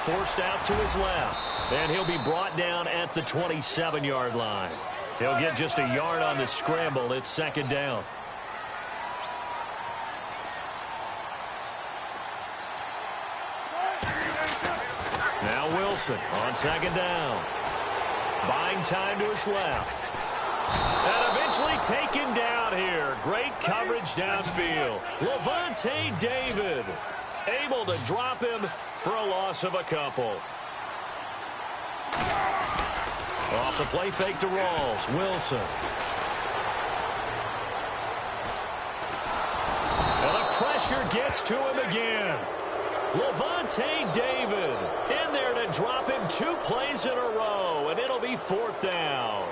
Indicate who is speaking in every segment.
Speaker 1: forced out to his left. And he'll be brought down at the 27-yard line. He'll get just a yard on the scramble. It's second down. Now Wilson on second down. Buying time to his left. And eventually taken down here. Great coverage downfield. Levante David able to drop him for a loss of a couple. Off the play fake to Rawls. Wilson. And the pressure gets to him again. Levante David in there to drop him 2 plays in a row, and it'll be fourth down.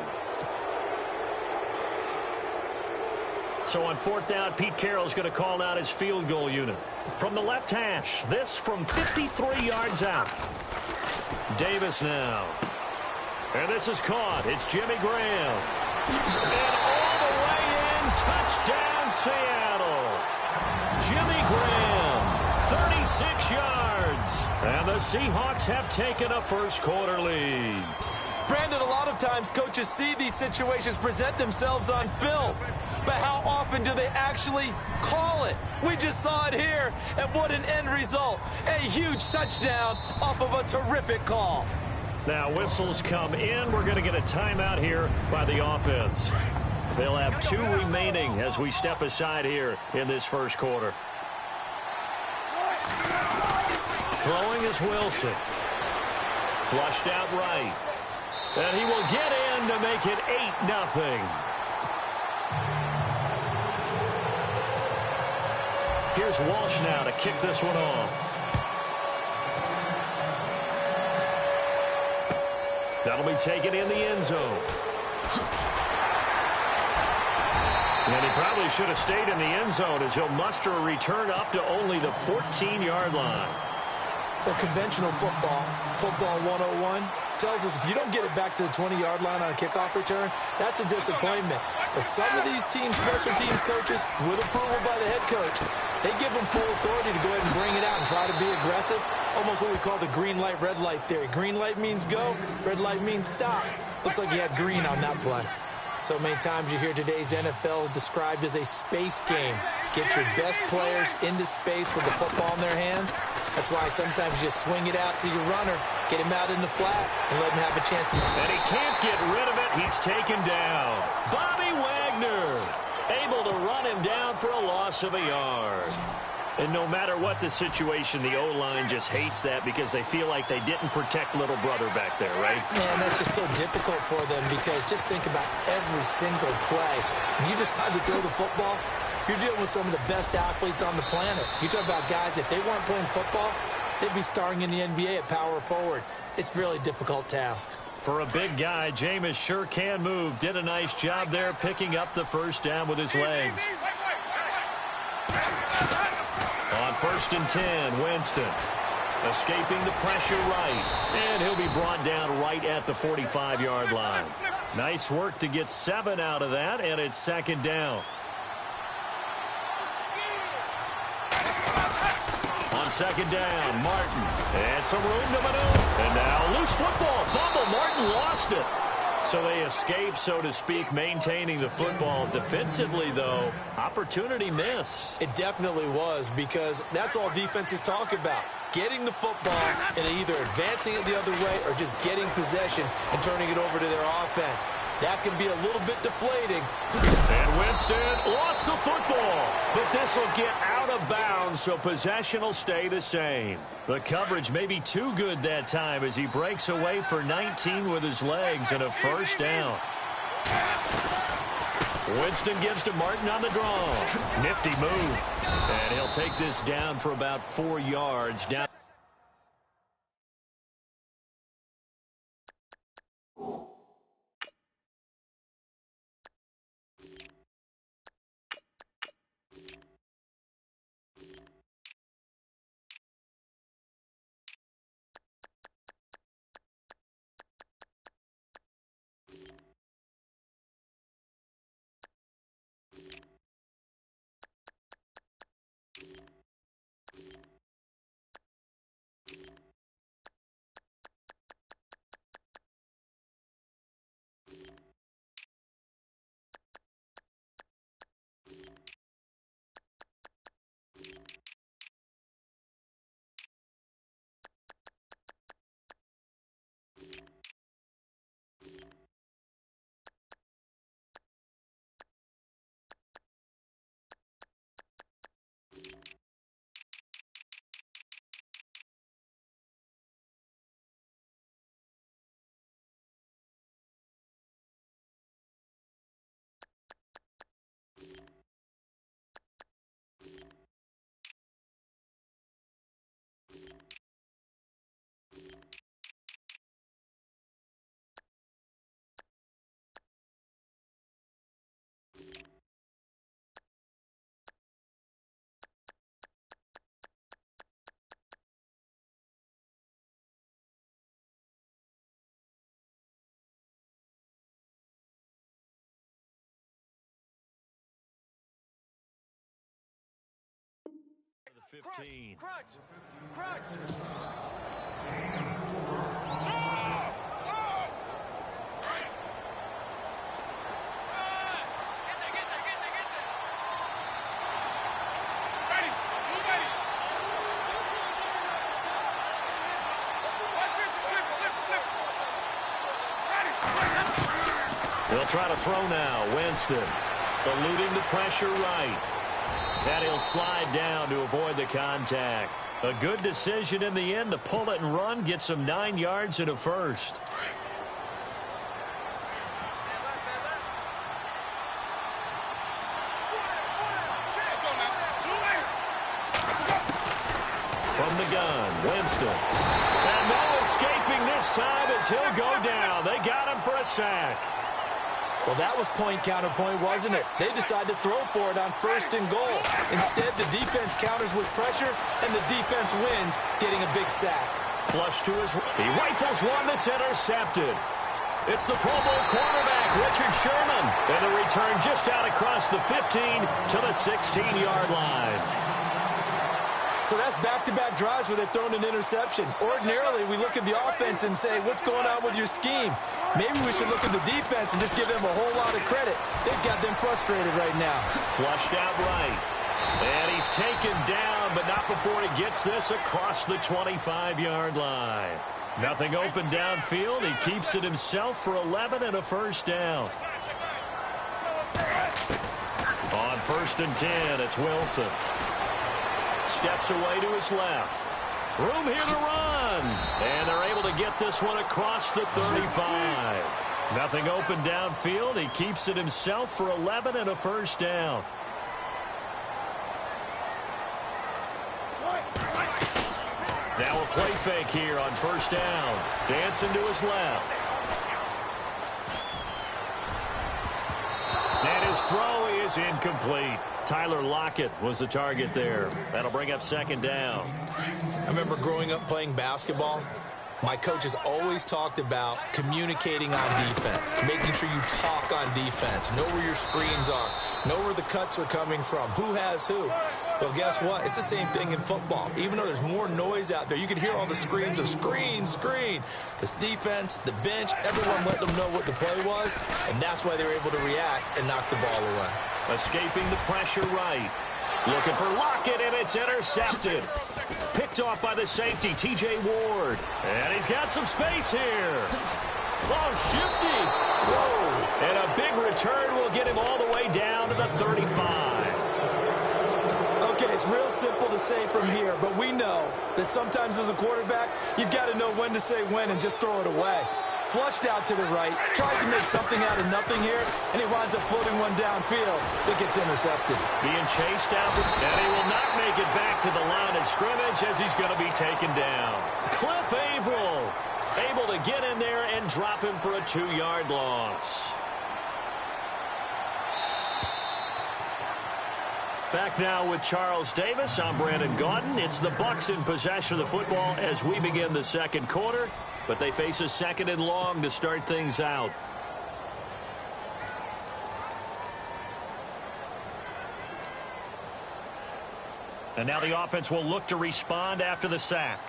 Speaker 1: So on fourth down, Pete Carroll's going to call out his field goal unit. From the left hash, this from 53 yards out. Davis now. And this is caught. It's Jimmy Graham. And all the way in, touchdown Seattle. Jimmy Graham, 36 yards. And the Seahawks have taken a first-quarter lead.
Speaker 2: Brandon, a lot of times coaches see these situations present themselves on film. But how often do they actually call it? We just saw it here, and what an end result. A huge touchdown off of a terrific call.
Speaker 1: Now whistles come in. We're going to get a timeout here by the offense. They'll have 2 remaining as we step aside here in this first quarter. Throwing is Wilson. Flushed out right. And he will get in to make it 8-0. Here's Walsh now to kick this one off. That'll be taken in the end zone. And he probably should have stayed in the end zone as he'll muster a return up to only the 14-yard line.
Speaker 2: Well, conventional football 101, tells us if you don't get it back to the 20-yard line on a kickoff return, that's a disappointment. But some of these teams, special teams coaches, with approval by the head coach, they give them full authority to go ahead and bring it out and try to be aggressive. Almost what we call the green light, red light theory. Green light means go, red light means stop. Looks like you had green on that play. So many times you hear today's NFL described as a space game. Get your best players into space with the football in their hands. That's why sometimes you swing it out to your runner, get him out in the flat, and let him have a chance to...
Speaker 1: And he can't get rid of it. He's taken down. Bobby Wagner able to run him down for a loss of a yard. And no matter what the situation, the O-line just hates that because they feel like they didn't protect little brother back there, right?
Speaker 2: Man, that's just so difficult for them because just think about every single play. When you decide to throw the football, you're dealing with some of the best athletes on the planet. You talk about guys, if they weren't playing football, they'd be starring in the NBA at power forward. It's a really difficult task.
Speaker 1: For a big guy, Jameis sure can move. Did a nice job there picking up the first down with his legs. On 1st and 10, Winston escaping the pressure right. And he'll be brought down right at the 45-yard line. Nice work to get 7 out of that, and it's second down. On second down, Martin. And some room to maneuver. And now loose football. Fumble. Martin lost it. So they escape, so to speak, maintaining the football. Defensively, though, opportunity miss.
Speaker 2: It definitely was because that's all defenses talk about. Getting the football and either advancing it the other way or just getting possession and turning it over to their offense. That can be a little bit deflating.
Speaker 1: And Winston lost the football. But this will get out of bounds, so possession will stay the same. The coverage may be too good that time as he breaks away for 19 with his legs and a first down. Winston gives to Martin on the draw. Nifty move. And he'll take this down for about 4 yards. Down. 15.
Speaker 3: Crunch.
Speaker 1: They'll try to throw now. Winston eluding the pressure right. And he'll slide down to avoid the contact. A good decision in the end to pull it and run. Get some 9 yards and a first. From the gun, Winston. And no escaping this time as he'll go down. They got him for a sack.
Speaker 2: Well, that was point counterpoint, wasn't it? They decided to throw for it on 1st and goal. Instead, the defense counters with pressure, and the defense wins, getting a big sack.
Speaker 1: Flush to his right. He rifles one that's intercepted. It's the Pro Bowl cornerback, Richard Sherman. And the return just out across the 15 to the 16-yard line.
Speaker 2: So that's back-to-back drives where they've thrown an interception. Ordinarily, we look at the offense and say, what's going on with your scheme? Maybe we should look at the defense and just give them a whole lot of credit. They've got them frustrated right now.
Speaker 1: Flushed out right. And he's taken down, but not before he gets this across the 25-yard line. Nothing open downfield. He keeps it himself for 11 and a first down. On 1st and 10, it's Wilson. Steps away to his left. Room here to run. And they're able to get this one across the 35. Nothing open downfield. He keeps it himself for 11 and a first down. Now a play fake here on 1st down. Dancing to his left. And his throw is incomplete. Tyler Lockett was the target there. That'll bring up 2nd down.
Speaker 2: I remember growing up playing basketball. My coaches always talked about communicating on defense, making sure you talk on defense, know where your screens are, know where the cuts are coming from, who has who. Well, guess what? It's the same thing in football. Even though there's more noise out there, you can hear all the screams of screen, screen. This defense, the bench, everyone let them know what the play was, and that's why they were able to react and knock the ball away.
Speaker 1: Escaping the pressure right. Looking for Lockett, and it's intercepted. Picked off by the safety, T.J. Ward. And he's got some space here. Oh, shifty. Whoa. And a big return will get him all the way down to the 35.
Speaker 2: Okay, it's real simple to say from here, but we know that sometimes as a quarterback, you've got to know when to say when and just throw it away. Flushed out to the right, tries to make something out of nothing here, and he winds up floating one downfield that gets intercepted.
Speaker 1: Being chased out, and he will not make it back to the line of scrimmage as he's going to be taken down. Cliff Averill able to get in there and drop him for a 2-yard loss. Back now with Charles Davis. I'm Brandon Gaudin. It's the Bucs in possession of the football as we begin the 2nd quarter. But they face a 2nd and long to start things out. And now the offense will look to respond after the sack.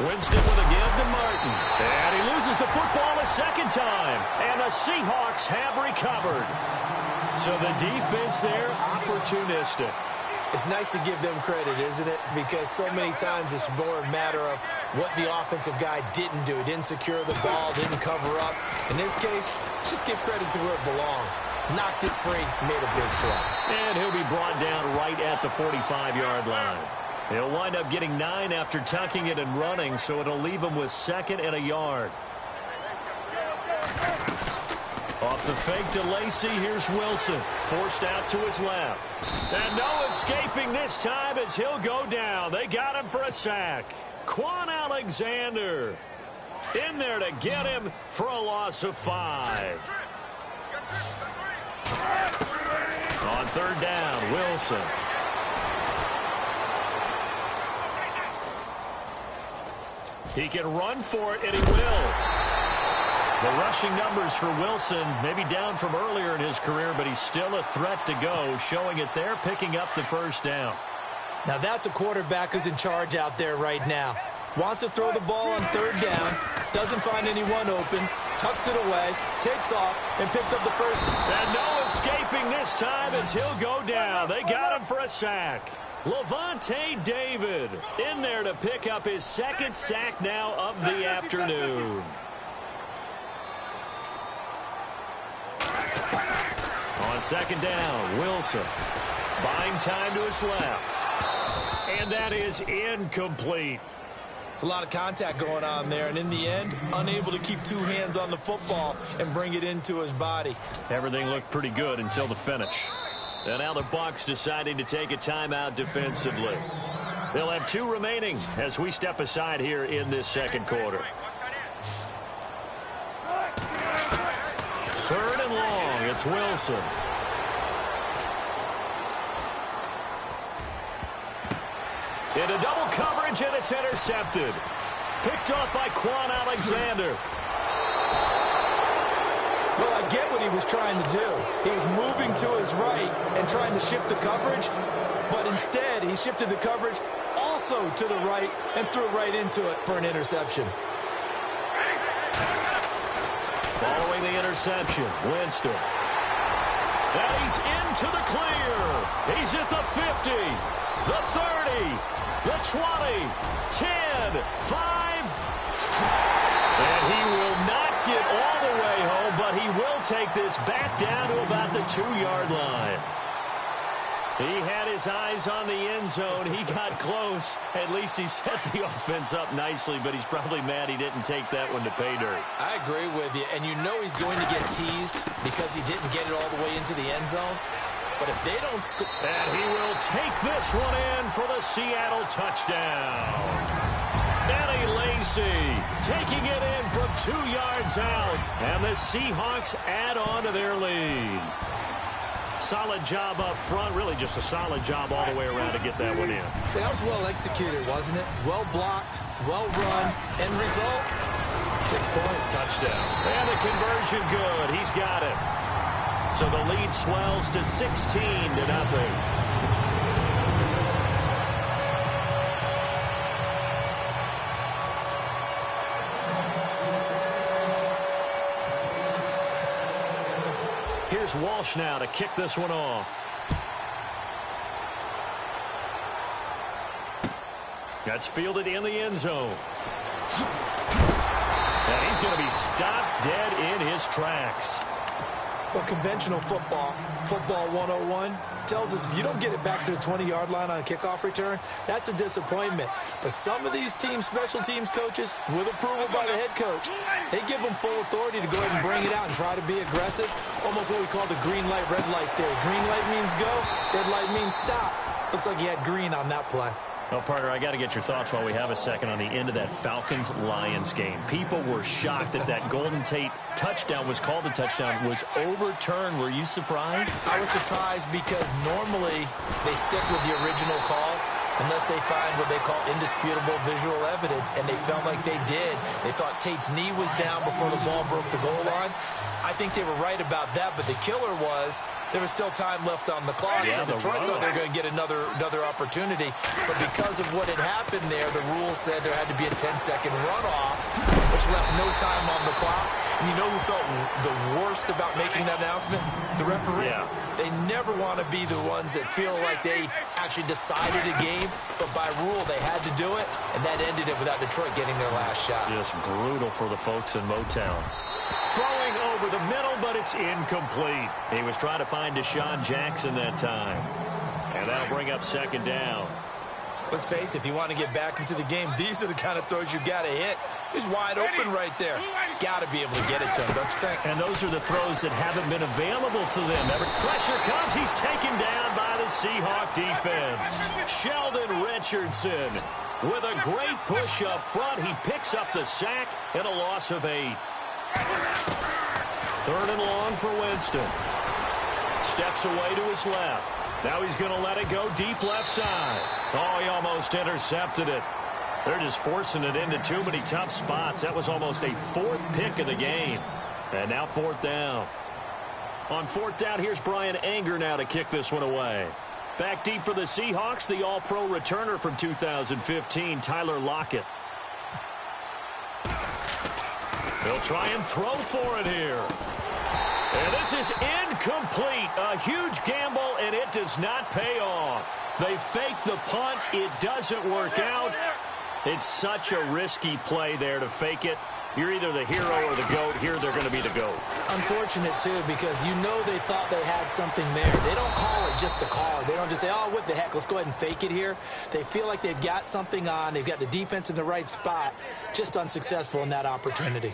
Speaker 1: Winston with a give to Martin. And he loses the football a 2nd time. And the Seahawks have recovered. So the defense there, opportunistic.
Speaker 2: It's nice to give them credit, isn't it? Because so many times it's more a matter of what the offensive guy didn't do. He didn't secure the ball, didn't cover up. In this case, just give credit to where it belongs. Knocked it free, made a big play.
Speaker 1: And he'll be brought down right at the 45-yard line. He'll wind up getting 9 after tucking it and running, so it'll leave him with 2nd and a yard. Off the fake to Lacey, here's Wilson. Forced out to his left. And no escaping this time as he'll go down. They got him for a sack. Quan Alexander in there to get him for a loss of 5. On 3rd down, Wilson. He can run for it, and he will. The rushing numbers for Wilson, maybe down from earlier in his career, but he's still a threat to go, showing it there, picking up the first down.
Speaker 2: Now that's a quarterback who's in charge out there right now. Wants to throw the ball on third down, doesn't find anyone open, tucks it away, takes off, and picks up the first.
Speaker 1: And no escaping this time as he'll go down. They got him for a sack. Levante David in there to pick up his second sack now of the afternoon. On second down, Wilson buying time to his left. And that is incomplete.
Speaker 2: It's a lot of contact going on there, and in the end, unable to keep two hands on the football and bring it into his body.
Speaker 1: Everything looked pretty good until the finish. And now the Bucs deciding to take a timeout defensively. They'll have 2 remaining as we step aside here in this second quarter. 3rd and long. It's Wilson. Into double coverage, and it's intercepted. Picked off by Quan Alexander.
Speaker 2: Well, I get what he was trying to do. He was moving to his right and trying to shift the coverage, but instead he shifted the coverage also to the right and threw it right into it for an interception.
Speaker 1: Following the interception, Winston. And he's into the clear. He's at the 50, the 30, the 20, 10, 5. And he will not get all the way home, but he will take this back down to about the 2-yard line. He had his eyes on the end zone. He got close. At least he set the offense up nicely, but he's probably mad he didn't take that one to pay dirt.
Speaker 2: I agree with you, and you know he's going to get teased because he didn't get it all the way into the end zone. But if they don't score...
Speaker 1: And he will take this one in for the Seattle touchdown. Eddie Lacy taking it in from 2 yards out. And the Seahawks add on to their lead. Solid job up front. Really just a solid job all the way around to get that one in.
Speaker 2: That was well executed, wasn't it? Well blocked, well run. End result, 6 points.
Speaker 1: Touchdown. And the conversion good. He's got it. So the lead swells to 16-0. Here's Walsh now to kick this one off. That's fielded in the end zone. And he's going to be stopped dead in his tracks.
Speaker 2: Well, conventional football, football 101, tells us if you don't get it back to the 20-yard line on a kickoff return, that's a disappointment. But some of these special teams coaches, with approval by the head coach, they give them full authority to go ahead and bring it out and try to be aggressive. Almost what we call the green light, red light theory. Green light means go, red light means stop. Looks like he had green on that play.
Speaker 1: Well, partner, I got to get your thoughts while we have a second on the end of that Falcons-Lions game. People were shocked that that Golden Tate touchdown was called a touchdown, was overturned. Were you surprised?
Speaker 2: I was surprised because normally they stick with the original call unless they find what they call indisputable visual evidence, and they felt like they did. They thought Tate's knee was down before the ball broke the goal line. I think they were right about that, but the killer was there was still time left on the clock, so Detroit thought they were going to get another opportunity. But because of what had happened there, the rules said there had to be a 10-second runoff, which left no time on the clock. And you know who felt the worst about making that announcement? The referee.
Speaker 1: Yeah.
Speaker 2: They never want to be the ones that feel like they actually decided a game, but by rule they had to do it, and that ended it without Detroit getting their last shot.
Speaker 1: Just brutal for the folks in Motown. Throwing over the middle, but it's incomplete. He was trying to find Deshaun Jackson that time. And that'll bring up second down.
Speaker 2: Let's face it, if you want to get back into the game, these are the kind of throws you got to hit. He's wide open right there. Got to be able to get it to him, don't you think?
Speaker 1: And those are the throws that haven't been available to them. Pressure comes. He's taken down by the Seahawk defense. Sheldon Richardson with a great push up front. He picks up the sack and a loss of 8. 3rd and long for Winston. Steps away to his left. Now he's going to let it go deep left side. Oh, he almost intercepted it. They're just forcing it into too many tough spots. That was almost a fourth pick of the game. And now fourth down. On fourth down, here's Brian Anger now to kick this one away. Back deep for the Seahawks, the all-pro returner from 2015, Tyler Lockett. They'll try and throw for it here. And this is incomplete. A huge gamble, and it does not pay off. They fake the punt. It doesn't work out. It's such a risky play there to fake it. You're either the hero or the GOAT. Here they're going to be the GOAT.
Speaker 2: Unfortunate, too, because you know they thought they had something there. They don't call it just to call it. They don't just say, oh, what the heck, let's go ahead and fake it here. They feel like they've got something on. They've got the defense in the right spot. Just unsuccessful in that opportunity.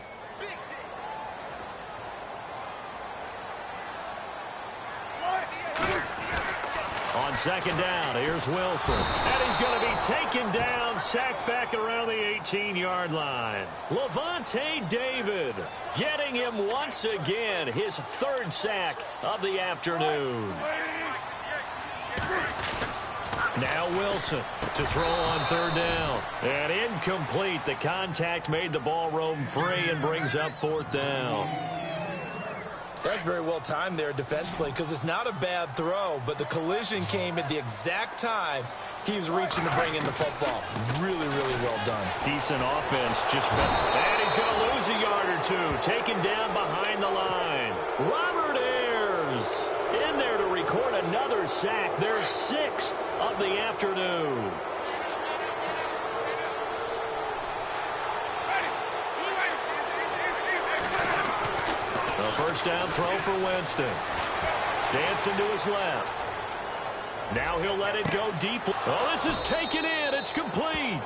Speaker 1: On second down, here's Wilson. And he's going to be taken down, sacked back around the 18-yard line. Levante David getting him once again, his third sack of the afternoon. Now Wilson to throw on third down. And incomplete. The contact made the ball roam free and brings up fourth down.
Speaker 2: That's very well timed there defensively because it's not a bad throw, but the collision came at the exact time he was reaching to bring in the football. Really, really well done.
Speaker 1: Decent offense. And he's going to lose a yard or two. Taken down behind the line. Robert Ayers in there to record another sack. Their sixth of the afternoon. A first down throw for Winston. Dancing to his left. Now he'll let it go deep. Oh, this is taken in. It's complete.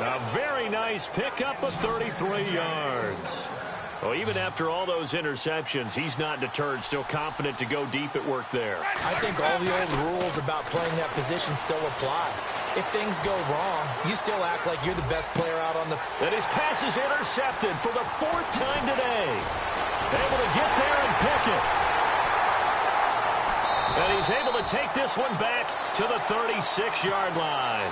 Speaker 1: A very nice pickup of 33 yards. Well, even after all those interceptions, he's not deterred, still confident to go deep at work there.
Speaker 2: I think all the old rules about playing that position still apply. If things go wrong, you still act like you're the best player out on the field.
Speaker 1: And his pass is intercepted for the fourth time today. Able to get there and pick it. And he's able to take this one back to the 36-yard line.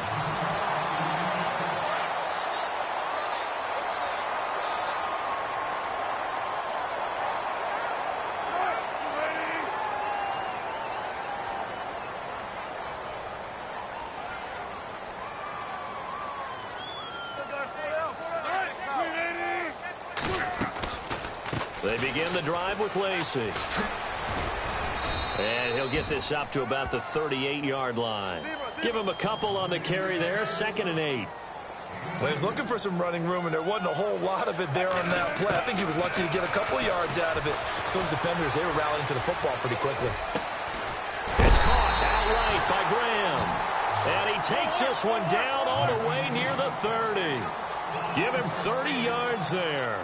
Speaker 1: They begin the drive with Lacey. And he'll get this up to about the 38-yard line. Give him a couple on the carry there, 2nd and 8.
Speaker 2: Well, he's looking for some running room, and there wasn't a whole lot of it there on that play. I think he was lucky to get a couple of yards out of it. So those defenders, they were rallying to the football pretty quickly.
Speaker 1: It's caught outright by Graham. And he takes this one down all the way near the 30. Give him 30 yards there.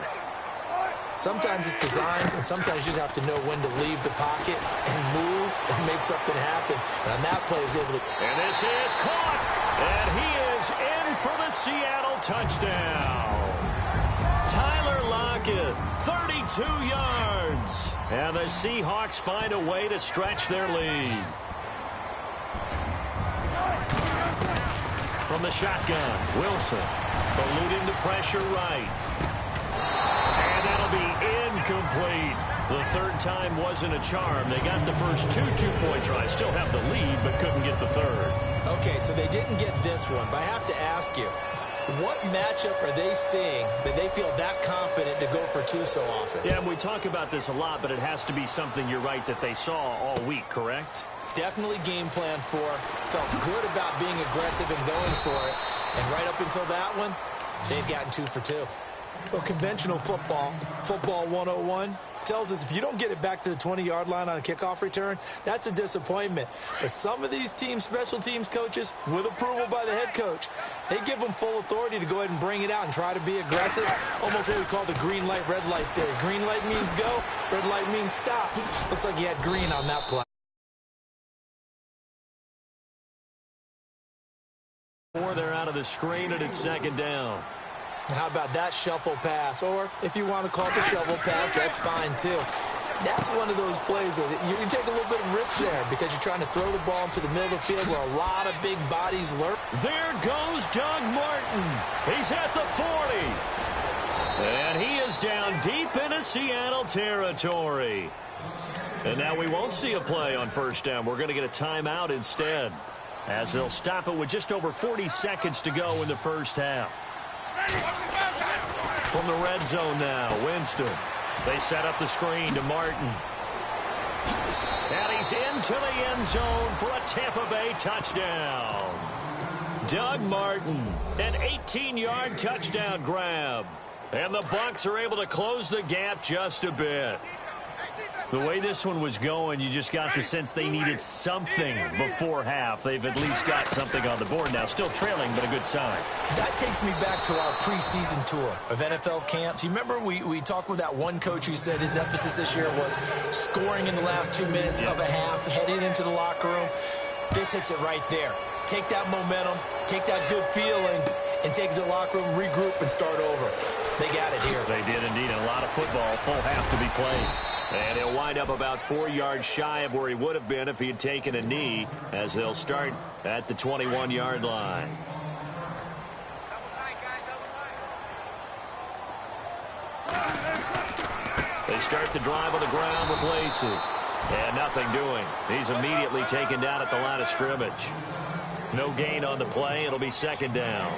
Speaker 2: Sometimes it's designed, and sometimes you just have to know when to leave the pocket and move and make something happen. And on that play, he's able to...
Speaker 1: And this is caught. And he is in for the Seattle touchdown. Tyler Lockett, 32 yards. And the Seahawks find a way to stretch their lead. From the shotgun, Wilson eluding the pressure right. That'll be incomplete. The third time wasn't a charm. They got the first two-point tries. Still have the lead, but couldn't get the third.
Speaker 2: Okay, so they didn't get this one, but I have to ask you, what matchup are they seeing that they feel that confident to go for two so often?
Speaker 1: Yeah, and we talk about this a lot, but it has to be something, you're right, that they saw all week, correct?
Speaker 2: Definitely game plan for. Felt good about being aggressive and going for it. And right up until that one, they've gotten 2 for 2. Well, conventional football 101, tells us if you don't get it back to the 20-yard line on a kickoff return, that's a disappointment. But some of these teams, special teams coaches, with approval by the head coach, they give them full authority to go ahead and bring it out and try to be aggressive. Almost what we call the green light, red light theory. Green light means go, red light means stop. Looks like you had green on that play.
Speaker 1: They're out of the screen, and it's 2nd down.
Speaker 2: How about that shuffle pass? Or if you want to call it the shovel pass, that's fine too. That's one of those plays that you take a little bit of risk there because you're trying to throw the ball into the middle of the field where a lot of big bodies lurk.
Speaker 1: There goes Doug Martin. He's at the 40. And he is down deep into Seattle territory. And now we won't see a play on first down. We're going to get a timeout instead, as they'll stop it with just over 40 seconds to go in the first half. From the red zone now, Winston. They set up the screen to Martin. And he's into the end zone for a Tampa Bay touchdown. Doug Martin, an 18-yard touchdown grab. And the Bucs are able to close the gap just a bit. The way this one was going, you just got the sense they needed something before half. They've at least got something on the board now. Still trailing, but a good sign.
Speaker 2: That takes me back to our preseason tour of NFL camps. You remember we talked with that one coach who said his emphasis this year was scoring in the last 2 minutes of a half, heading into the locker room. This hits it right there. Take that momentum, take that good feeling, and take it to the locker room, regroup, and start over. They got it here.
Speaker 1: They did indeed. A lot of football, full half to be played. And he'll wind up about 4 yards shy of where he would have been if he had taken a knee, as they'll start at the 21-yard line. They start the drive on the ground with Lacey. And nothing doing. He's immediately taken down at the line of scrimmage. No gain on the play. It'll be second down.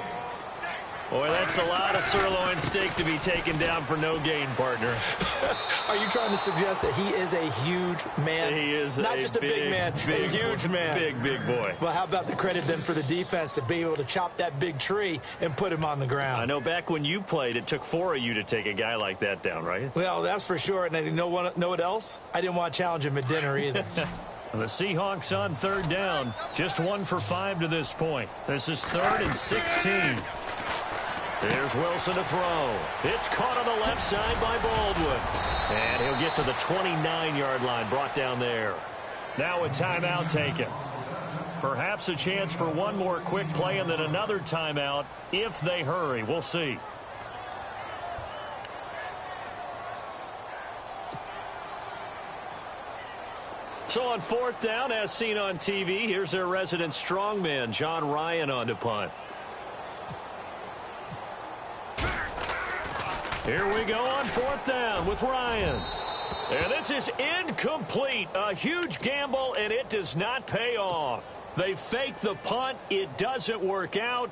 Speaker 1: Boy, that's a lot of sirloin steak to be taken down for no gain, partner.
Speaker 2: Are you trying to suggest that he is a huge man?
Speaker 1: He is
Speaker 2: not just a big man, a huge man.
Speaker 1: Big boy.
Speaker 2: Well, how about the credit then for the defense to be able to chop that big tree and put him on the ground?
Speaker 1: I know back when you played, it took 4 of you to take a guy like that down, right?
Speaker 2: Well, that's for sure. And you know what else? I didn't want to challenge him at dinner either.
Speaker 1: The Seahawks on third down. Just 1 for 5 to this point. This is 3rd and 16. Here's Wilson to throw. It's caught on the left side by Baldwin. And he'll get to the 29-yard line, brought down there. Now a timeout taken. Perhaps a chance for one more quick play and then another timeout if they hurry. We'll see. So on fourth down, as seen on TV, here's their resident strongman, John Ryan, on to punt. Here we go on fourth down with Ryan. And this is incomplete. A huge gamble, and it does not pay off. They fake the punt. It doesn't work out.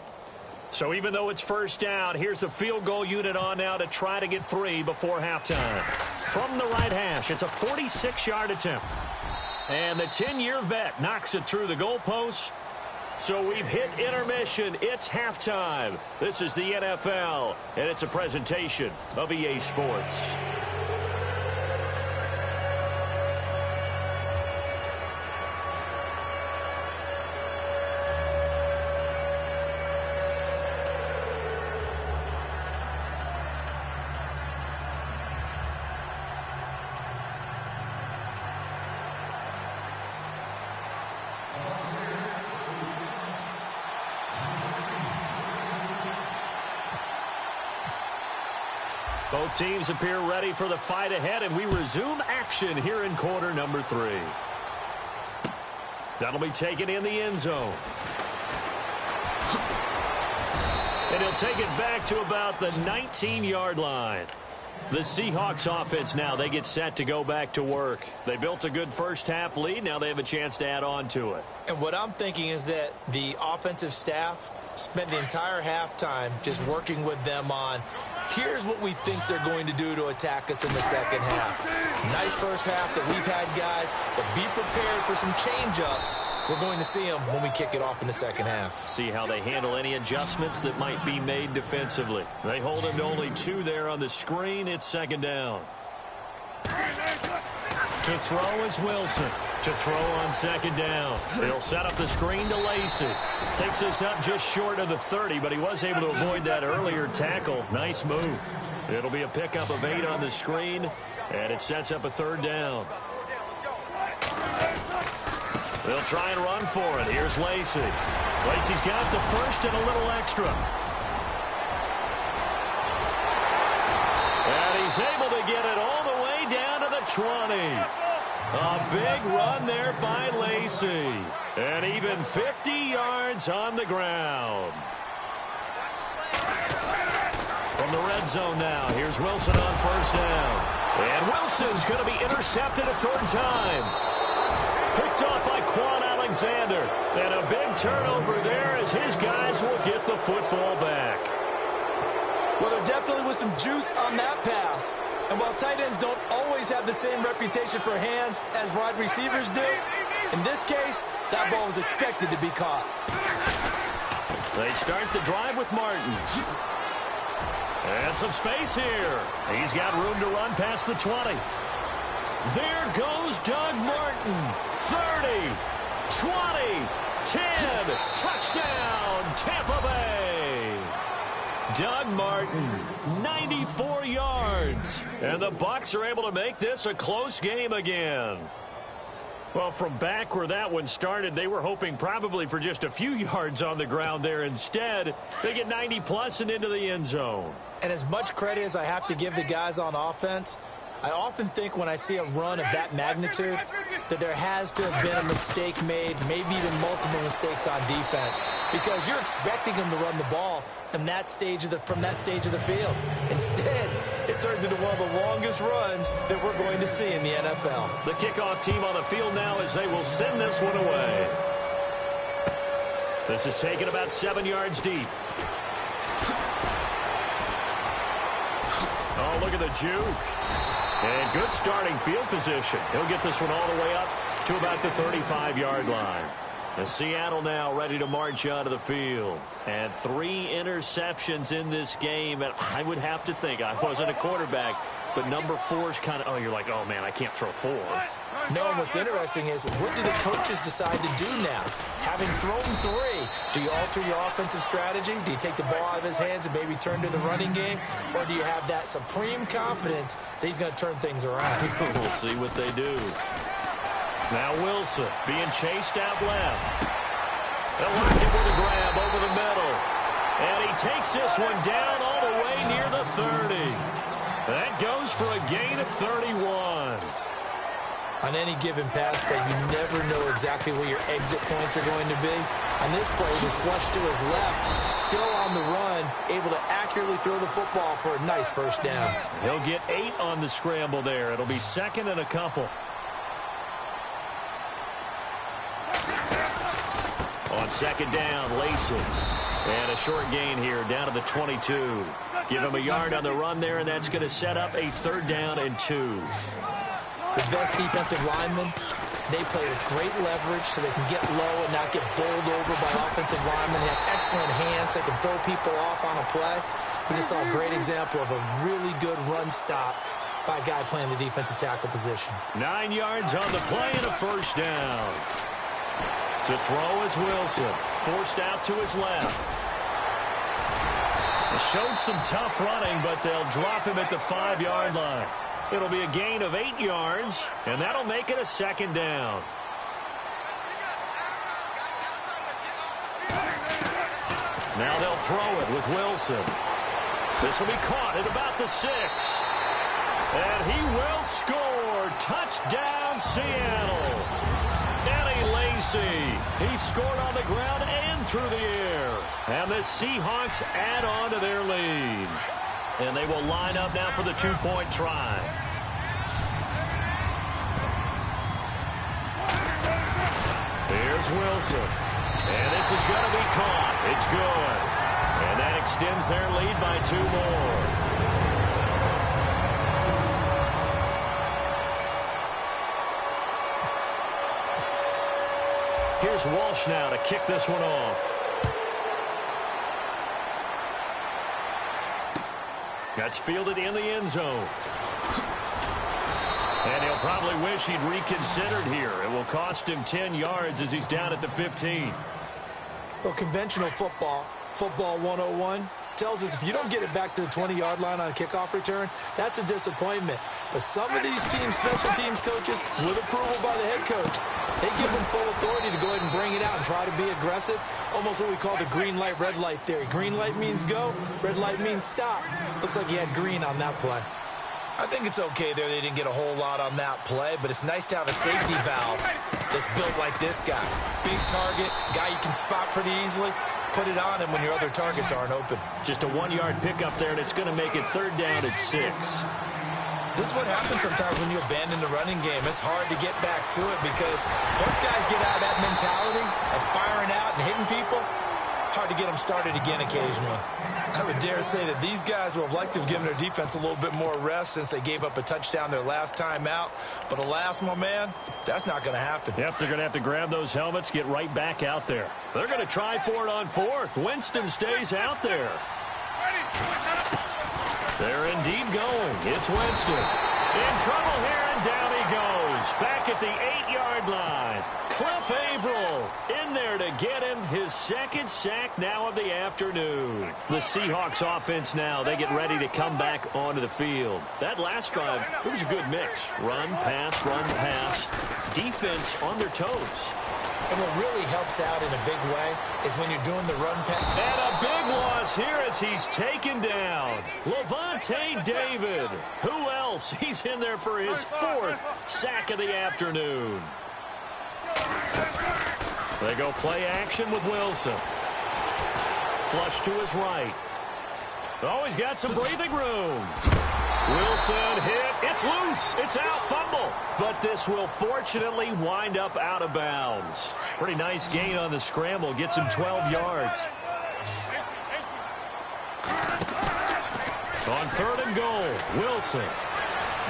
Speaker 1: So even though it's first down, here's the field goal unit on now to try to get 3 before halftime. From the right hash, it's a 46-yard attempt. And the 10-year vet knocks it through the goalpost. So we've hit intermission. It's halftime. This is the NFL, and it's a presentation of EA Sports. Both teams appear ready for the fight ahead, and we resume action here in quarter number 3. That'll be taken in the end zone. And he'll take it back to about the 19-yard line. The Seahawks offense now, they get set to go back to work. They built a good first-half lead. Now they have a chance to add on to it.
Speaker 2: And what I'm thinking is that the offensive staff spent the entire halftime just working with them on, here's what we think they're going to do to attack us in the second half. Nice first half that we've had, guys, but be prepared for some change-ups. We're going to see them when we kick it off in the second half.
Speaker 1: See how they handle any adjustments that might be made defensively. They hold him to only 2 there on the screen. It's second down. To throw is Wilson. To throw on second down. They'll set up the screen to Lacey. Takes us up just short of the 30, but he was able to avoid that earlier tackle. Nice move. It'll be a pickup of 8 on the screen, and it sets up a third down. They'll try and run for it. Here's Lacey. Lacey's got the first and a little extra. And he's able to get it all the way down to the 20. A big run there by Lacey. And even 50 yards on the ground. From the red zone now, here's Wilson on first down. And Wilson's going to be intercepted a third time. Picked off by Quan Alexander. And a big turnover there as his guys will get the football back.
Speaker 2: Well, there definitely was some juice on that pass. And while tight ends don't always have the same reputation for hands as wide receivers do, in this case, that ball was expected to be caught.
Speaker 1: They start the drive with Martin. And some space here. He's got room to run past the 20. There goes Doug Martin. 30, 20, 10. Touchdown, Tampa Bay. Doug Martin, 94 yards. And the Bucs are able to make this a close game again. Well, from back where that one started, they were hoping probably for just a few yards on the ground there. Instead, they get 90-plus and into the end zone.
Speaker 2: And as much credit as I have to give the guys on offense, I often think when I see a run of that magnitude that there has to have been a mistake made, maybe even multiple mistakes on defense, because you're expecting them to run the ball from that stage of the field. Instead, it turns into one of the longest runs that we're going to see in the NFL.
Speaker 1: The kickoff team on the field now as they will send this one away. This is taken about 7 yards deep. Oh, look at the juke. And good starting field position. He'll get this one all the way up to about the 35-yard line. And Seattle now ready to march onto the field. And 3 interceptions in this game. And I would have to think, I wasn't a quarterback, but number 4's kind of, you're like, oh, man, I can't throw 4.
Speaker 2: No, and what's interesting is what do the coaches decide to do now? Having thrown 3, do you alter your offensive strategy? Do you take the ball out of his hands and maybe turn to the running game? Or do you have that supreme confidence that he's going to turn things around?
Speaker 1: We'll see what they do. Now Wilson being chased out left. They'll lock him with a grab over the middle. And he takes this one down all the way near the 30. That goes for a gain of 31.
Speaker 2: On any given pass play, you never know exactly where your exit points are going to be. On this play, he was flushed to his left, still on the run, able to accurately throw the football for a nice first down.
Speaker 1: He'll get 8 on the scramble there. It'll be second and a couple. On second down, Lacey. And a short gain here down to the 22. Give him a yard on the run there, and that's going to set up a 3rd down and 2.
Speaker 2: The best defensive linemen, they play with great leverage so they can get low and not get bowled over by offensive linemen. They have excellent hands. They can throw people off on a play. We just saw a great example of a really good run stop by a guy playing the defensive tackle position.
Speaker 1: 9 yards on the play and a first down. To throw is Wilson. Forced out to his left. He showed some tough running, but they'll drop him at the 5-yard line. It'll be a gain of 8 yards, and that'll make it a 2nd down. Now they'll throw it with Wilson. This will be caught at about the 6. And he will score. Touchdown, Seattle. Eddie Lacey. He scored on the ground and through the air. And the Seahawks add on to their lead. And they will line up now for the 2-point try. Here's Wilson. And this is going to be caught. It's good. And that extends their lead by 2 more. Here's Walsh now to kick this one off. That's fielded in the end zone. And he'll probably wish he'd reconsidered here. It will cost him 10 yards as he's down at the 15.
Speaker 2: Well, conventional football 101, tells us if you don't get it back to the 20-yard line on a kickoff return, that's a disappointment. But some of these teams, special teams coaches, with approval by the head coach, they give them full authority to go ahead and bring it out and try to be aggressive. Almost what we call the green light, red light theory. Green light means go, red light means stop. Looks like he had green on that play. I think it's okay there. They didn't get a whole lot on that play, but it's nice to have a safety valve that's built like this guy. Big target, guy you can spot pretty easily. Put it on him when your other targets aren't open.
Speaker 1: Just a 1-yard pickup there, and it's going to make it 3rd down at 6.
Speaker 2: This is what happens sometimes when you abandon the running game. It's hard to get back to it because once guys get out of that mentality of firing out and hitting people, hard to get them started again occasionally. I would dare say that these guys would have liked to have given their defense a little bit more rest since they gave up a touchdown their last time out. But alas, my man, that's not going to happen.
Speaker 1: Yep, they're going to have to grab those helmets, get right back out there. They're going to try for it on 4th. Winston stays out there. They're indeed going. It's Winston. In trouble here, and down he goes. Back at the 8-yard line. Cliff Averill in there to get him his 2nd sack now of the afternoon. The Seahawks offense now, they get ready to come back onto the field. That last drive, it was a good mix. Run, pass, defense on their toes.
Speaker 2: And what really helps out in a big way is when you're doing the run pass.
Speaker 1: And a big loss here as he's taken down. Levante David. Who else? He's in there for his 4th sack of the afternoon. They go play action with Wilson. Flush to his right. Oh, he's got some breathing room. Wilson hit. It's loose. It's out. Fumble. But this will fortunately wind up out of bounds. Pretty nice gain on the scramble. Gets him 12 yards. On 3rd and goal, Wilson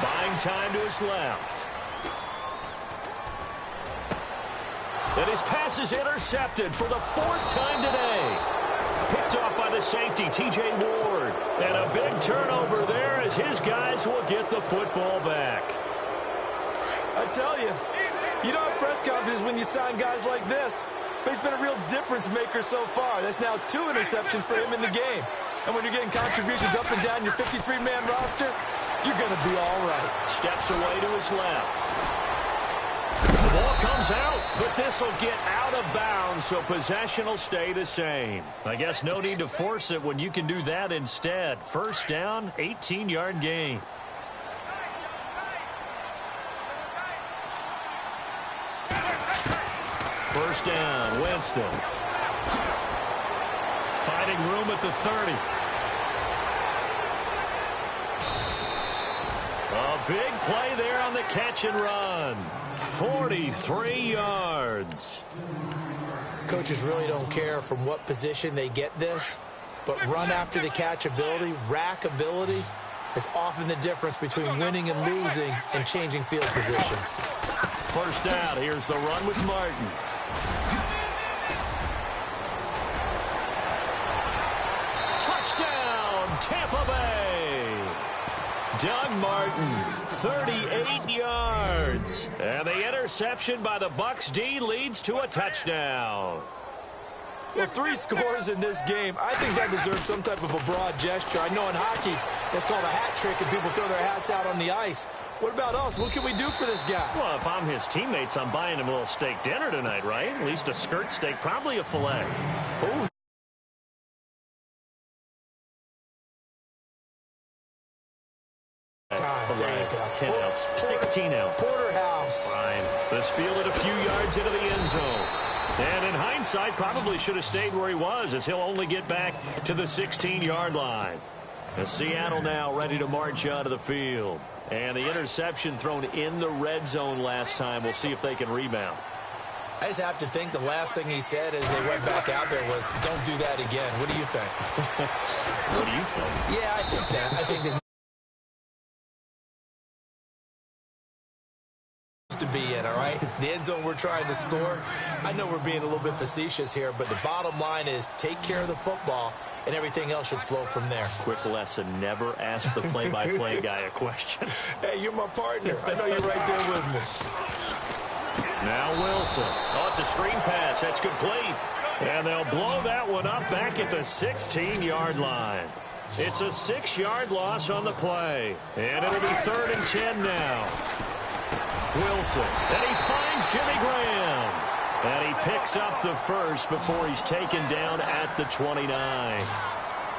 Speaker 1: buying time to his left. And his pass is intercepted for the 4th time today. Picked off by the safety, T.J. Ward. And a big turnover there as his guys will get the football back.
Speaker 2: I tell you, you don't have press conferences when you sign guys like this. But he's been a real difference maker so far. That's now 2 interceptions for him in the game. And when you're getting contributions up and down your 53-man roster, you're going to be all right.
Speaker 1: Steps away to his left. The ball comes out, but this will get out of bounds, so possession will stay the same. I guess no need to force it when you can do that instead. 1st down, 18-yard gain. First down, Winston. Finding room at the 30. A big play there on the catch and run. 43 yards.
Speaker 2: Coaches really don't care from what position they get this, but run after the catch ability, rack ability, is often the difference between winning and losing and changing field position.
Speaker 1: First down, here's the run with Martin. Touchdown, Tampa Bay. Doug Martin, 38 yards. And the interception by the Bucs D leads to a touchdown.
Speaker 2: Well, 3 scores in this game. I think that deserves some type of a broad gesture. I know in hockey, that's called a hat trick, and people throw their hats out on the ice. What about us? What can we do for this guy?
Speaker 1: Well, if I'm his teammates, I'm buying him a little steak dinner tonight, right? At least a skirt steak, probably a filet.
Speaker 2: Oh.
Speaker 1: Filet, 10 ounce, 16 ounce.
Speaker 2: Porterhouse.
Speaker 1: Fine. This fielded a few yards into the end zone. And in hindsight, probably should have stayed where he was, as he'll only get back to the 16-yard line. And Seattle now ready to march out of the field. And the interception thrown in the red zone last time. We'll see if they can rebound.
Speaker 2: I just have to think the last thing he said as they went back out there was, don't do that again. What do you think?
Speaker 1: What do you think?
Speaker 2: Yeah, I think that. I think that to be in, all right? The end zone we're trying to score. I know we're being a little bit facetious here, but the bottom line is take care of the football, and everything else should flow from there.
Speaker 1: Quick lesson, never ask the play-by-play guy a question.
Speaker 2: Hey, you're my partner. I know you're right there with me.
Speaker 1: Now Wilson. Oh, it's a screen pass. That's complete. And they'll blow that one up back at the 16-yard line. It's a 6-yard loss on the play. And it'll be 3rd and 10 now. Wilson, and he finds Jimmy Graham. And he picks up the first before he's taken down at the 29.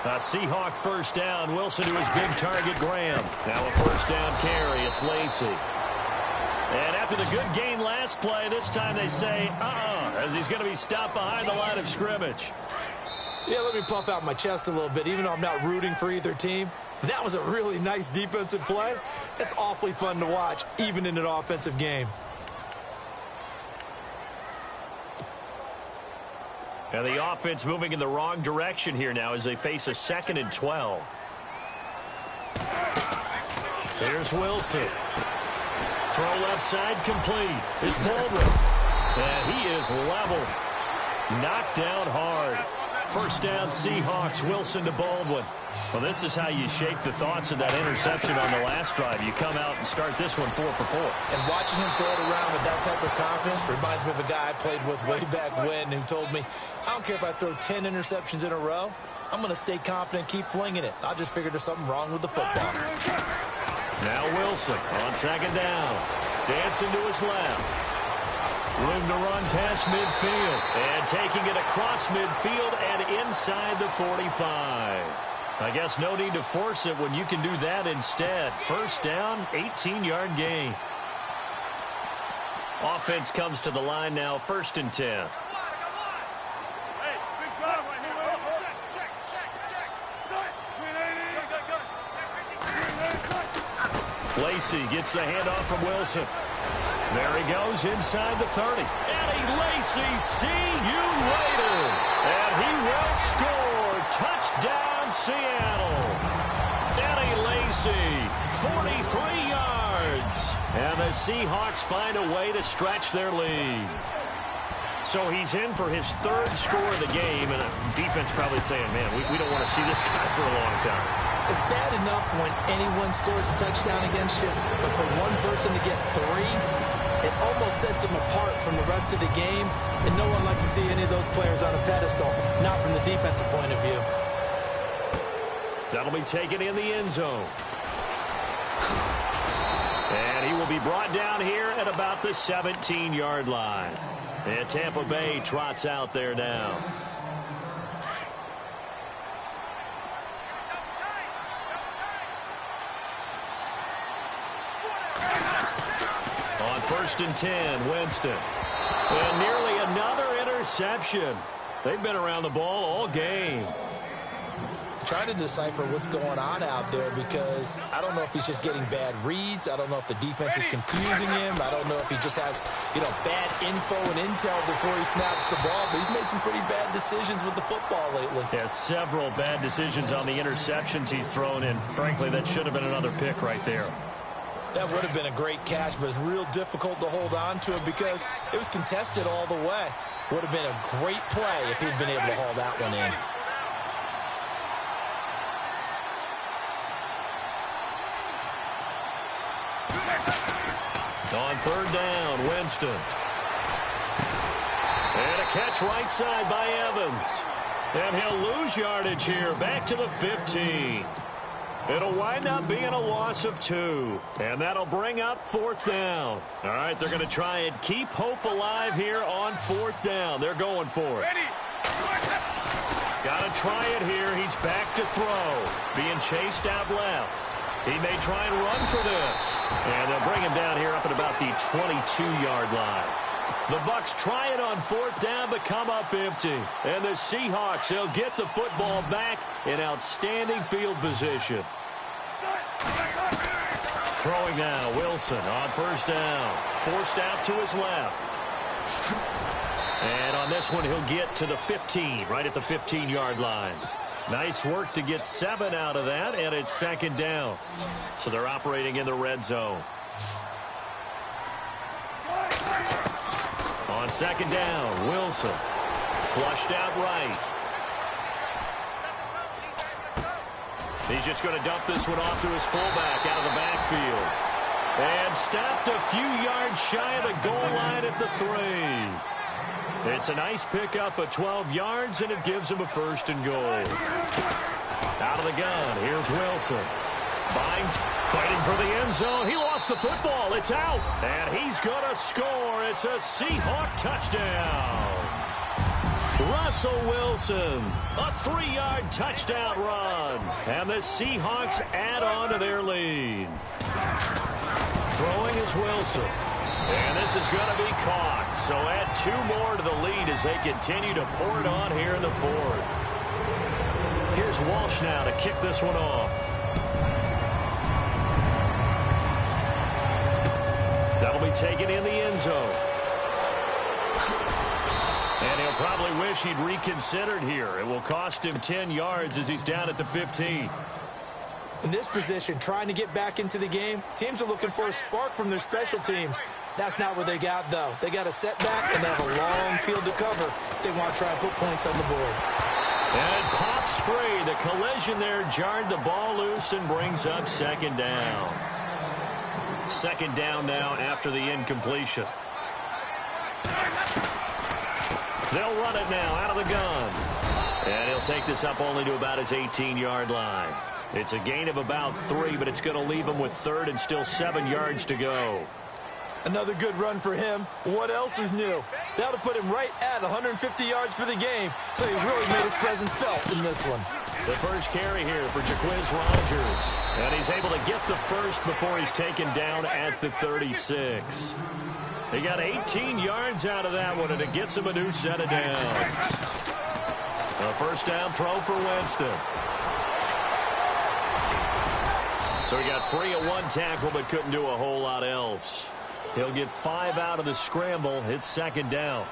Speaker 1: A Seahawk first down. Wilson to his big target, Graham. Now a first down carry. It's Lacy. And after the good gain last play, this time they say, as he's going to be stopped behind the line of scrimmage.
Speaker 2: Yeah, let me puff out my chest a little bit, even though I'm not rooting for either team. That was a really nice defensive play. It's awfully fun to watch, even in an offensive game.
Speaker 1: And the offense moving in the wrong direction here now as they face a 2nd and 12. Here's Wilson. Throw left side complete. It's Baldwin. And he is level. Knocked down hard. First down, Seahawks. Wilson to Baldwin. Well, this is how you shake the thoughts of that interception on the last drive. You come out and start this one 4 for 4.
Speaker 2: And watching him throw it around with that type of confidence reminds me of a guy I played with way back when who told me, I don't care if I throw 10 interceptions in a row. I'm going to stay confident, keep flinging it. I just figured there's something wrong with the football.
Speaker 1: Now Wilson on 2nd down. Dancing to his left. Room to run past midfield. And taking it across midfield and inside the 45. I guess no need to force it when you can do that instead. First down, 18-yard gain. Offense comes to the line now, 1st and 10. Lacy gets the handoff from Wilson. There he goes inside the 30. Eddie Lacy, see you later. And he will score. Touchdown, Seattle. Eddie Lacy, 43 yards. And the Seahawks find a way to stretch their lead. So he's in for his 3rd score of the game. And defense probably saying, man, we don't want to see this guy for a long time.
Speaker 2: It's bad enough when anyone scores a touchdown against you, but for one person to get 3, it almost sets him apart from the rest of the game, and no one likes to see any of those players on a pedestal, not from the defensive point of view.
Speaker 1: That'll be taken in the end zone. And he will be brought down here at about the 17-yard line. And Tampa Bay trots out there now. On 1st and 10, Winston. And nearly another interception. They've been around the ball all game.
Speaker 2: Trying to decipher what's going on out there because I don't know if he's just getting bad reads. I don't know if the defense is confusing him. I don't know if he just has, bad info and intel before he snaps the ball. But he's made some pretty bad decisions with the football lately.
Speaker 1: Yeah, several bad decisions on the interceptions he's thrown in. Frankly, that should have been another pick right there.
Speaker 2: That would have been a great catch, but it's real difficult to hold on to it because it was contested all the way. Would have been a great play if he'd been able to haul that one in. On 3rd down, Winston. And a catch right side by Evans. And he'll lose yardage here, back to the 15. It'll wind up being a loss of 2. And that'll bring up 4th down. All right, they're going to try and keep hope alive here on 4th down. They're going for it. Got to try it here. He's back to throw. Being chased out left. He may try and run for this. And they'll bring him down here up at about the 22-yard line. The Bucs try it on 4th down, but come up empty. And the Seahawks, they'll get the football back in outstanding field position. Throwing now, Wilson on 1st down. Forced out to his left. And on this one, he'll get to the 15, right at the 15-yard line. Nice work to get 7 out of that, and it's 2nd down. So they're operating in the red zone. On 2nd down, Wilson. Flushed out right. He's just going to dump this one off to his fullback out of the backfield. And stopped a few yards shy of the goal line at the 3. It's a nice pickup of 12 yards, and it gives him a 1st and goal. Out of the gun, here's Wilson. Binds, fighting for the end zone. He lost the football. It's out, and he's going to score. It's a Seahawk touchdown.
Speaker 1: Russell Wilson, a 3-yard touchdown run. And the Seahawks add on to their lead. Throwing is Wilson. And this is going to be caught. So add 2 more to the lead as they continue to pour it on here in the 4th. Here's Walsh now to kick this one off. That'll be taken in the end zone. And he'll probably wish he'd reconsidered here. It will cost him 10 yards as he's down at the 15.
Speaker 2: In this position, trying to get back into the game, teams are looking for a spark from their special teams. That's not what they got, though. They got a setback, and they have a long field to cover if they want to try and put points on the board.
Speaker 1: And it pops free. The collision there jarred the ball loose and brings up 2nd down. 2nd down now after the incompletion. They'll run it now out of the gun. And he'll take this up only to about his 18-yard line. It's a gain of about 3, but it's going to leave him with 3rd and still 7 yards to go.
Speaker 2: Another good run for him. What else is new? That'll put him right at 150 yards for the game, so he's really made his presence felt in this one.
Speaker 1: The first carry here for Jacquizz Rodgers. And he's able to get the first before he's taken down at the 36. He got 18 yards out of that one, and it gets him a new set of downs. A first down throw for Winston. So he got free of 1 tackle, but couldn't do a whole lot else. He'll get 5 out of the scramble. It's 2nd down.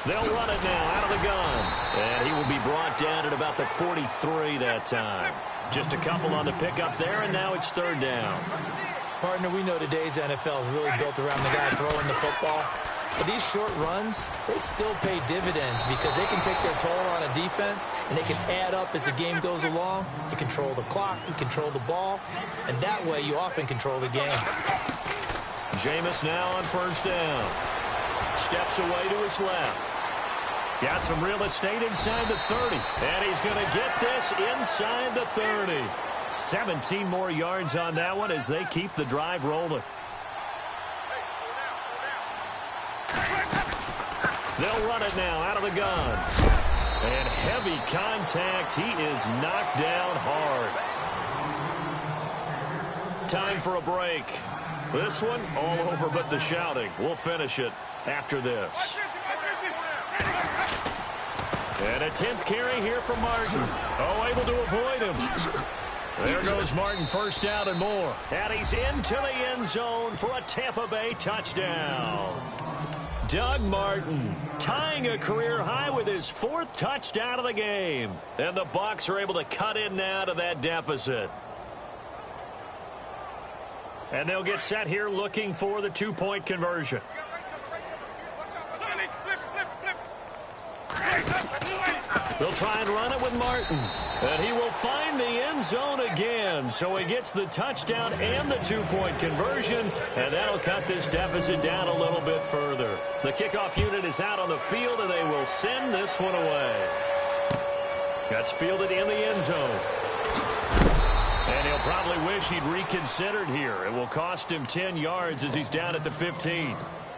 Speaker 1: They'll run it now out of the gun. And he will be brought down at about the 43 that time. Just a couple on the pickup there, and now it's 3rd down.
Speaker 2: Partner, we know today's NFL is really built around the guy throwing the football. But these short runs, they still pay dividends because they can take their toll on a defense, and they can add up as the game goes along. You control the clock, you control the ball, and that way you often control the game.
Speaker 1: Jameis now on 1st down. Steps away to his left. Got some real estate inside the 30. And he's going to get this inside the 30. 17 more yards on that one as they keep the drive rolling. They'll run it now out of the gun. And heavy contact. He is knocked down hard. Time for a break. This one all over but the shouting. We'll finish it after this. And a 10th carry here from Martin. Oh, able to avoid him. There goes Martin, 1st down and more. And he's into the end zone for a Tampa Bay touchdown. Doug Martin tying a career high with his 4th touchdown of the game. And the Bucs are able to cut in now to that deficit. And they'll get set here looking for the 2-point conversion. They'll try and run it with Martin. And he will find the end zone again. So he gets the touchdown and the 2-point conversion. And that'll cut this deficit down a little bit further. The kickoff unit is out on the field, and they will send this one away. That's fielded in the end zone. And he'll probably wish he'd reconsidered here. It will cost him 10 yards as he's down at the 15.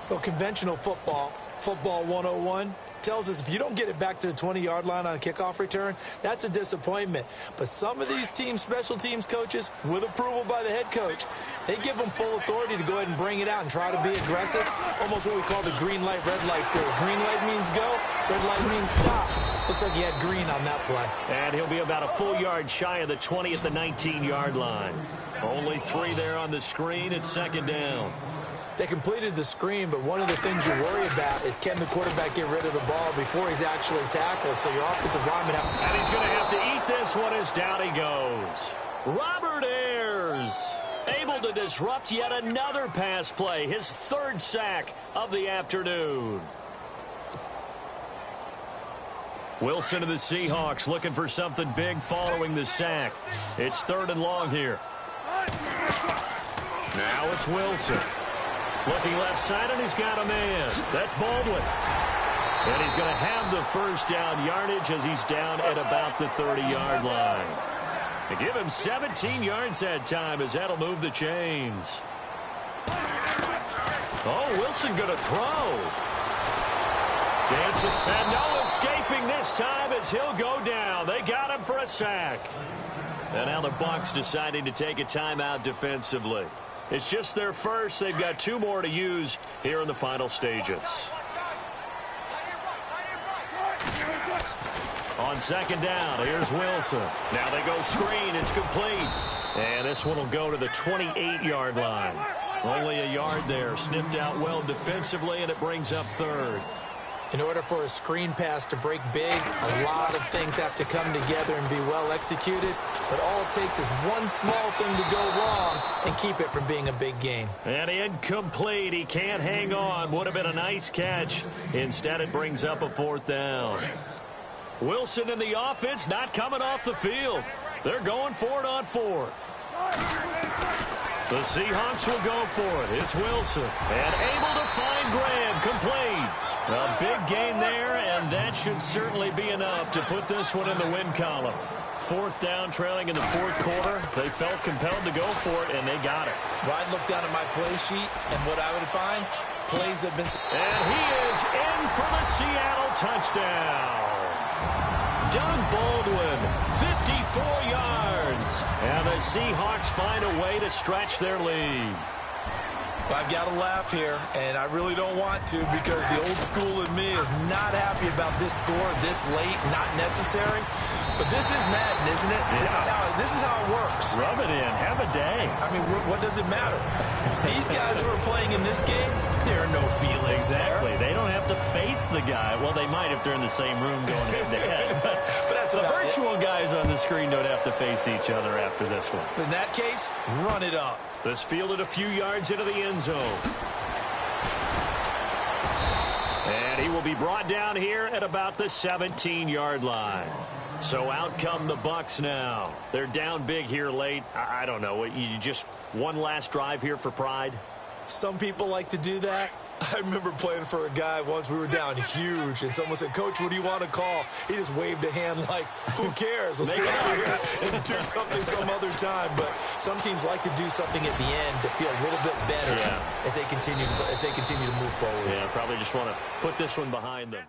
Speaker 2: Well, conventional football 101, tells us if you don't get it back to the 20-yard line on a kickoff return, that's a disappointment. But some of these teams, special teams coaches, with approval by the head coach, they give them full authority to go ahead and bring it out and try to be aggressive. Almost what we call the green light, red light theory. Green light means go, red light means stop. Looks like he had green on that play.
Speaker 1: And he'll be about a full yard shy of the 20 at the 19-yard line. Only 3 there on the screen at 2nd down.
Speaker 2: They completed the screen, but one of the things you worry about is can the quarterback get rid of the ball before he's actually tackled, so your offensive lineman out.
Speaker 1: And he's going to have to eat this one as down he goes. Robert Ayers able to disrupt yet another pass play, his 3rd sack of the afternoon. Wilson of the Seahawks looking for something big following the sack. It's 3rd and long here. Now it's Wilson. Looking left side, and he's got a man. That's Baldwin. And he's going to have the 1st down yardage as he's down at about the 30-yard line. They give him 17 yards that time as that'll move the chains. Oh, Wilson going to throw. Dancing, and no escaping this time as he'll go down. They got him for a sack. And now the Bucs deciding to take a timeout defensively. It's just their first. They've got 2 more to use here in the final stages. On second down, here's Wilson. Now they go screen. It's complete. And this one will go to the 28-yard line. Only a yard there. Sniffed out well defensively, and it brings up third.
Speaker 2: In order for a screen pass to break big, a lot of things have to come together and be well executed. But all it takes is one small thing to go wrong and keep it from being a big game.
Speaker 1: And incomplete. He can't hang on. Would have been a nice catch. Instead, it brings up a 4th down. Wilson and the offense not coming off the field. They're going for it on 4th. The Seahawks will go for it. It's Wilson. And able to find Graham. Complete. A big gain there, and that should certainly be enough to put this one in the win column. 4th down, trailing in the 4th quarter. They felt compelled to go for it, and they got it.
Speaker 2: Well, I'd look down at my play sheet, and what I would find, plays have been...
Speaker 1: And he is in for the Seattle touchdown. Doug Baldwin, 54 yards. And the Seahawks find a way to stretch their lead.
Speaker 2: I've got to laugh here, and I really don't want to because the old school in me is not happy about this score this late, not necessary. But this is Madden, isn't it? Yeah. This is how it works.
Speaker 1: Rub it in. Have a day.
Speaker 2: I mean, what does it matter? These guys who are playing in this game, there are no feelings
Speaker 1: exactly.
Speaker 2: there.
Speaker 1: They don't have to face the guy. Well, they might if they're in the same room going head-to-head. But
Speaker 2: that's
Speaker 1: the virtual guys on the screen don't have to face each other after this one.
Speaker 2: In that case, run it up.
Speaker 1: This fielded a few yards into the end zone. And he will be brought down here at about the 17-yard line. So out come the Bucs now. They're down big here late. I don't know. You just one last drive here for pride?
Speaker 2: Some people like to do that. I remember playing for a guy once. We were down huge, and someone said, "Coach, what do you want to call?" He just waved a hand like, who cares? Let's get out here and do something some other time. But some teams like to do something at the end to feel a little bit better as they continue to move forward.
Speaker 1: Yeah, probably just want to put this one behind them.